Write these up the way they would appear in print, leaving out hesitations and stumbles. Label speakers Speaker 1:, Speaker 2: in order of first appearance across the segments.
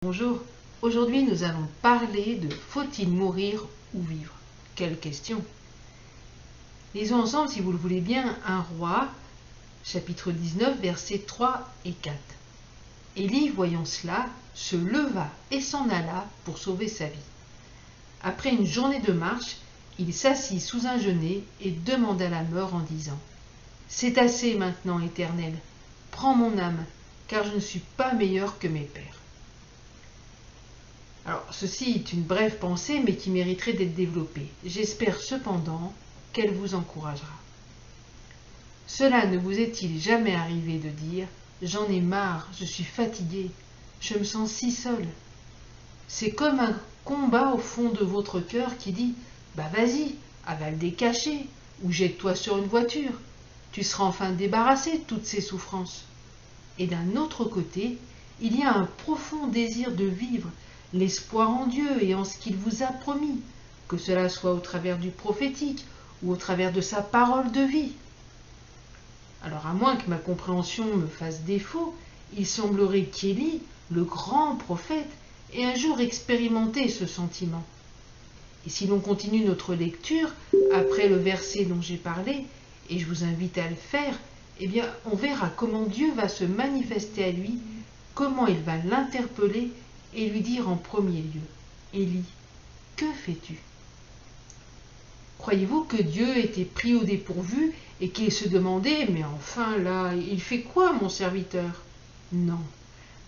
Speaker 1: Bonjour, aujourd'hui nous allons parler de faut-il mourir ou vivre? Quelle question! Lisons ensemble, si vous le voulez bien, 1 Roi, chapitre 19, versets 3 et 4. Élie, voyant cela, se leva et s'en alla pour sauver sa vie. Après une journée de marche, il s'assit sous un genêt et demanda la mort en disant : C'est assez maintenant, Éternel, prends mon âme, car je ne suis pas meilleur que mes pères. Alors, ceci est une brève pensée, mais qui mériterait d'être développée. J'espère cependant qu'elle vous encouragera. Cela ne vous est-il jamais arrivé de dire : j'en ai marre, je suis fatigué, je me sens si seul. C'est comme un combat au fond de votre cœur qui dit : bah vas-y, avale des cachets, ou jette-toi sur une voiture, tu seras enfin débarrassé de toutes ces souffrances. Et d'un autre côté, il y a un profond désir de vivre, l'espoir en Dieu et en ce qu'il vous a promis, que cela soit au travers du prophétique ou au travers de sa parole de vie. Alors, à moins que ma compréhension me fasse défaut, il semblerait qu'Élie, le grand prophète, ait un jour expérimenté ce sentiment. Et si l'on continue notre lecture, après le verset dont j'ai parlé, et je vous invite à le faire, eh bien, on verra comment Dieu va se manifester à lui, comment il va l'interpeller et lui dire en premier lieu : Élie, que fais-tu ? Croyez-vous que Dieu était pris au dépourvu et qu'il se demandait : mais enfin là, il fait quoi mon serviteur ? Non,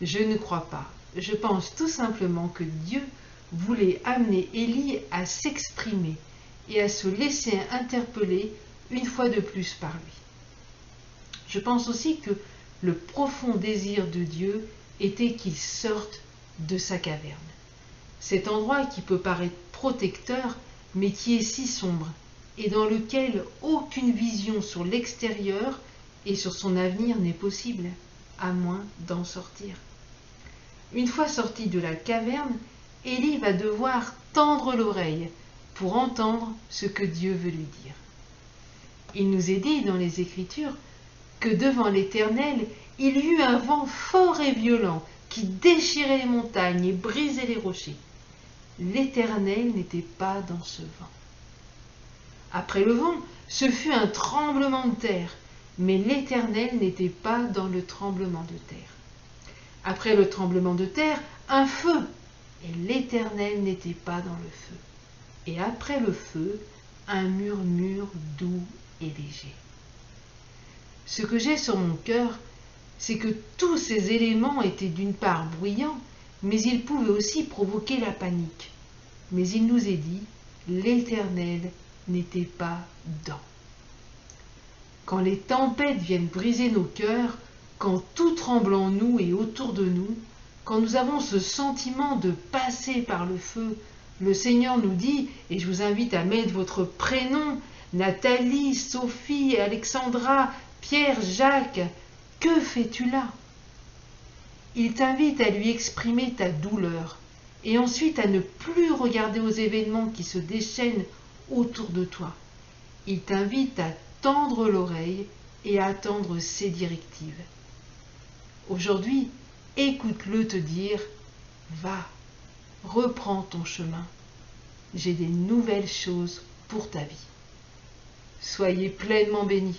Speaker 1: je ne crois pas. Je pense tout simplement que Dieu voulait amener Élie à s'exprimer et à se laisser interpeller une fois de plus par lui. Je pense aussi que le profond désir de Dieu était qu'il sorte de sa caverne. Cet endroit qui peut paraître protecteur, mais qui est si sombre, et dans lequel aucune vision sur l'extérieur et sur son avenir n'est possible, à moins d'en sortir. Une fois sorti de la caverne, Élie va devoir tendre l'oreille pour entendre ce que Dieu veut lui dire. Il nous est dit dans les Écritures que devant l'Éternel, il y eut un vent fort et violent qui déchirait les montagnes et brisait les rochers. L'Éternel n'était pas dans ce vent. Après le vent, ce fut un tremblement de terre, mais l'Éternel n'était pas dans le tremblement de terre. Après le tremblement de terre, un feu, et l'Éternel n'était pas dans le feu. Et après le feu, un murmure doux et léger. Ce que j'ai sur mon cœur, c'est que tous ces éléments étaient d'une part bruyants, mais ils pouvaient aussi provoquer la panique. Mais il nous est dit, l'Éternel n'était pas dans. Quand les tempêtes viennent briser nos cœurs, quand tout tremble en nous et autour de nous, quand nous avons ce sentiment de passer par le feu, le Seigneur nous dit, et je vous invite à mettre votre prénom, Nathalie, Sophie, Alexandra, Pierre, Jacques, que fais-tu là ? Il t'invite à lui exprimer ta douleur et ensuite à ne plus regarder aux événements qui se déchaînent autour de toi. Il t'invite à tendre l'oreille et à attendre ses directives. Aujourd'hui, écoute-le te dire : va, reprends ton chemin. J'ai des nouvelles choses pour ta vie. Soyez pleinement bénis.